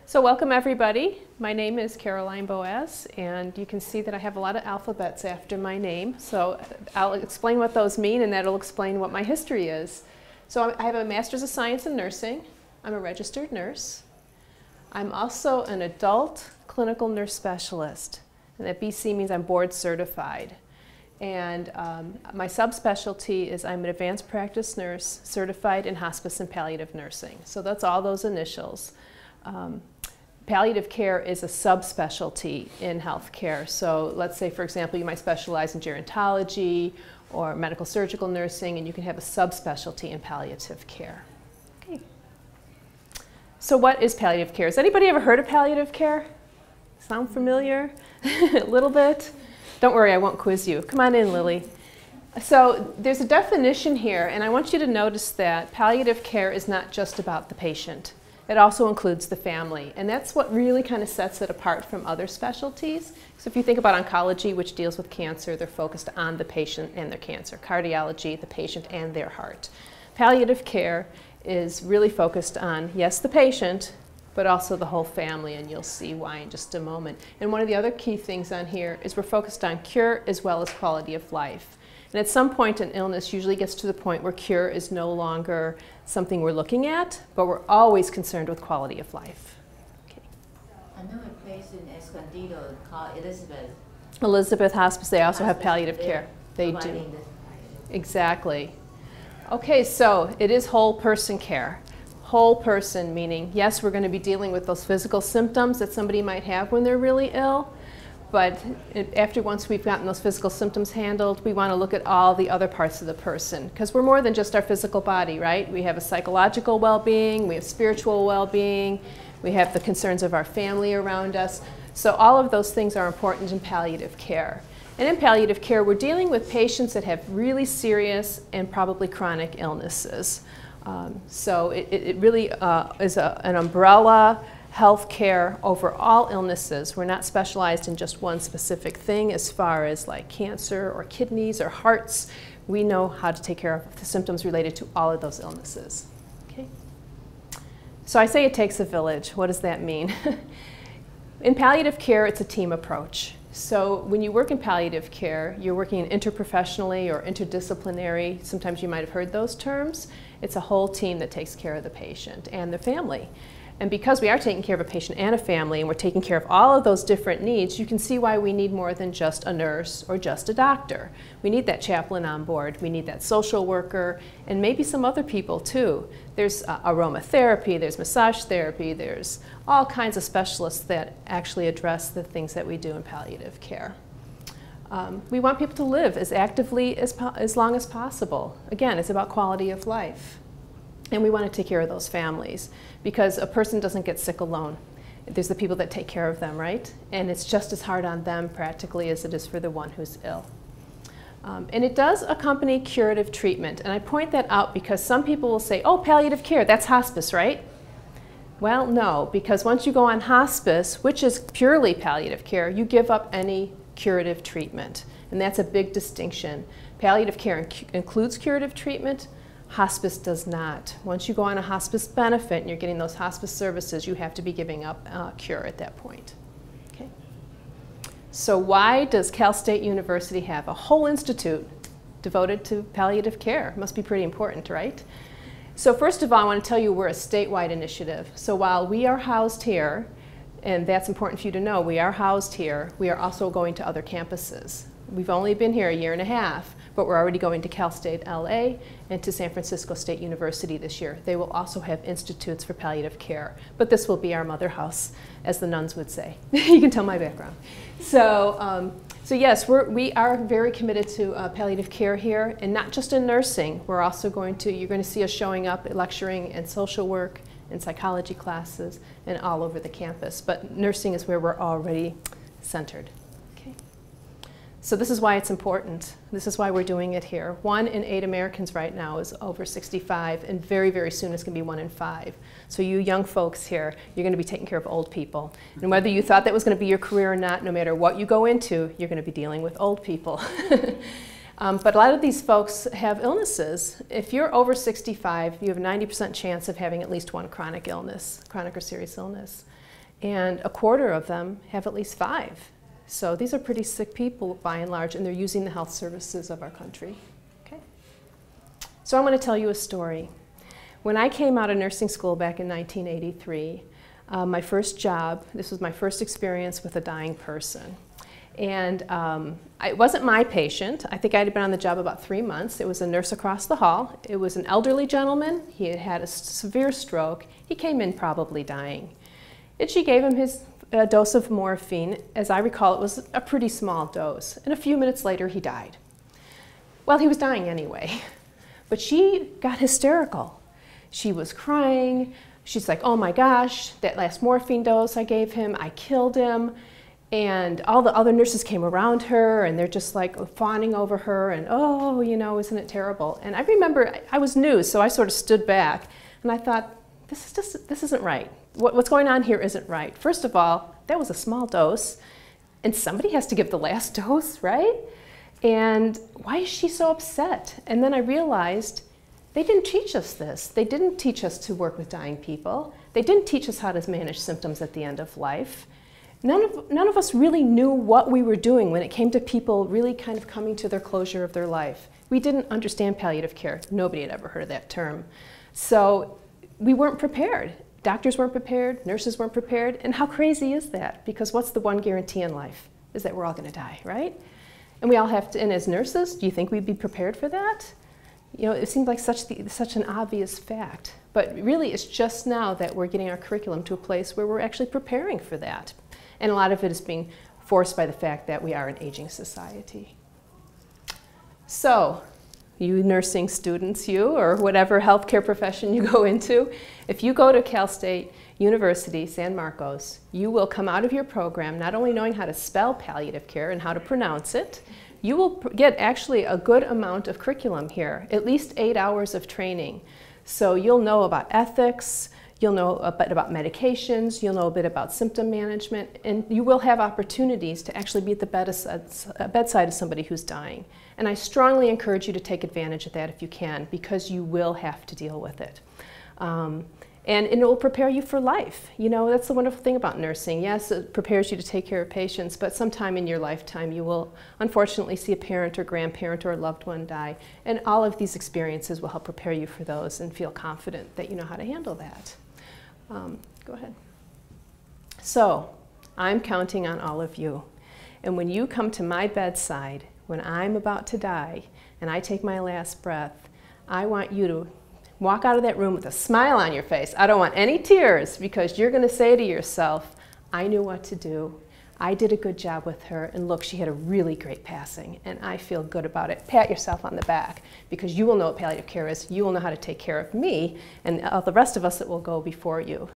So welcome everybody. My name is Caroline Boas, and you can see that I have a lot of alphabets after my name. So I'll explain what those mean, and that'll explain what my history is. So I have a Master's of Science in Nursing. I'm a registered nurse. I'm also an adult clinical nurse specialist, and that BC means I'm board certified. And my subspecialty is I'm an advanced practice nurse certified in hospice and palliative nursing. So that's all those initials. Palliative care is a subspecialty in healthcare. So let's say, for example, you might specialize in gerontology or medical surgical nursing, and you can have a subspecialty in palliative care. Okay. So what is palliative care? Has anybody ever heard of palliative care? Sound familiar? A little bit? Don't worry, I won't quiz you. Come on in, Lily. So there's a definition here, and I want you to notice that palliative care is not just about the patient. It also includes the family, and that's what really kind of sets it apart from other specialties. So if you think about oncology, which deals with cancer, they're focused on the patient and their cancer. Cardiology, the patient and their heart. Palliative care is really focused on, yes, the patient, but also the whole family, and you'll see why in just a moment. And one of the other key things on here is we're focused on cure as well as quality of life. And at some point an illness usually gets to the point where cure is no longer something we're looking at, but we're always concerned with quality of life. Okay. I know a place in Escondido called Elizabeth. Elizabeth Hospice, they also have palliative care. They do. Exactly. Okay, so it is whole person care. Whole person meaning, yes, we're going to be dealing with those physical symptoms that somebody might have when they're really ill, but once we've gotten those physical symptoms handled, we want to look at all the other parts of the person, because we're more than just our physical body, right? We have a psychological well-being, we have spiritual well-being, we have the concerns of our family around us. So all of those things are important in palliative care. And in palliative care, we're dealing with patients that have really serious and probably chronic illnesses. So it really is an umbrella health care over all illnesses. We're not specialized in just one specific thing as far as like cancer or kidneys or hearts. We know how to take care of the symptoms related to all of those illnesses. Okay. So I say it takes a village. What does that mean? In palliative care, it's a team approach. So when you work in palliative care, you're working interprofessionally or interdisciplinary. Sometimes you might have heard those terms. It's a whole team that takes care of the patient and the family. And because we are taking care of a patient and a family, and we're taking care of all of those different needs, you can see why we need more than just a nurse or just a doctor. We need that chaplain on board, we need that social worker, and maybe some other people too. There's aromatherapy, there's massage therapy, there's all kinds of specialists that actually address the things that we do in palliative care. We want people to live as actively as long as possible. Again, it's about quality of life. And we want to take care of those families, because a person doesn't get sick alone. There's the people that take care of them, right? And it's just as hard on them practically as it is for the one who's ill. And it does accompany curative treatment. And I point that out because some people will say, oh, palliative care, that's hospice, right? Well, no, because once you go on hospice, which is purely palliative care, you give up any curative treatment. And that's a big distinction. Palliative care includes curative treatment. Hospice does not. Once you go on a hospice benefit and you're getting those hospice services, you have to be giving up cure at that point. Okay. So why does Cal State University have a whole institute devoted to palliative care? Must be pretty important, right? So first of all, I want to tell you we're a statewide initiative. So while we are housed here, and that's important for you to know, we are housed here, we are also going to other campuses. We've only been here a year and a half, but we're already going to Cal State LA and to San Francisco State University this year. They will also have institutes for palliative care, but this will be our mother house, as the nuns would say. You can tell my background. So yes, we are very committed to palliative care here, and not just in nursing. We're also you're going to see us showing up at lecturing and social work and psychology classes and all over the campus, but nursing is where we're already centered. So this is why it's important. This is why we're doing it here. 1 in 8 Americans right now is over 65, and very, very soon it's going to be 1 in 5. So you young folks here, you're going to be taking care of old people. And whether you thought that was going to be your career or not, no matter what you go into, you're going to be dealing with old people. But a lot of these folks have illnesses. If you're over 65, you have a 90% chance of having at least one chronic illness, chronic or serious illness. and a quarter of them have at least 5. So these are pretty sick people by and large, and they're using the health services of our country. Okay. So I'm going to tell you a story. When I came out of nursing school back in 1983, my first job, this was my first experience with a dying person. And it wasn't my patient. I think I'd been on the job about 3 months. It was a nurse across the hall. It was an elderly gentleman. He had had a severe stroke. He came in probably dying. And she gave him his dose of morphine. As I recall, it was a pretty small dose. And a few minutes later, he died. Well, he was dying anyway. But she got hysterical. She was crying. She's like, oh my gosh, that last morphine dose I gave him, I killed him. And all the other nurses came around her, and they're just like fawning over her, and oh, you know, isn't it terrible? And I remember I was new, so I sort of stood back, and I thought, this isn't right. What's going on here isn't right. First of all, that was a small dose, and somebody has to give the last dose, right? And why is she so upset? And then I realized they didn't teach us this. They didn't teach us to work with dying people. They didn't teach us how to manage symptoms at the end of life. None of us really knew what we were doing when it came to people really kind of coming to their closure of their life. We didn't understand palliative care. Nobody had ever heard of that term. So we weren't prepared. Doctors weren't prepared, nurses weren't prepared, and how crazy is that? Because what's the one guarantee in life? Is that we're all going to die, right? And we all have to, and as nurses, do you think we'd be prepared for that? You know, it seemed like such an obvious fact. But really, it's just now that we're getting our curriculum to a place where we're actually preparing for that. And a lot of it is being forced by the fact that we are an aging society. So, you nursing students, you, or whatever healthcare profession you go into, if you go to Cal State University, San Marcos, you will come out of your program not only knowing how to spell palliative care and how to pronounce it, you will get actually a good amount of curriculum here, at least 8 hours of training. So you'll know about ethics, you'll know a bit about medications, you'll know a bit about symptom management, and you will have opportunities to actually be at the bedside of somebody who's dying. And I strongly encourage you to take advantage of that if you can, because you will have to deal with it. And it will prepare you for life. You know, that's the wonderful thing about nursing. Yes, it prepares you to take care of patients, but sometime in your lifetime you will unfortunately see a parent or grandparent or a loved one die. And all of these experiences will help prepare you for those and feel confident that you know how to handle that. Go ahead. So, I'm counting on all of you. And when you come to my bedside, when I'm about to die, and I take my last breath, I want you to walk out of that room with a smile on your face. I don't want any tears, because you're going to say to yourself, I knew what to do. I did a good job with her, and look, she had a really great passing, and I feel good about it. Pat yourself on the back, because you will know what palliative care is. You will know how to take care of me, and the rest of us that will go before you.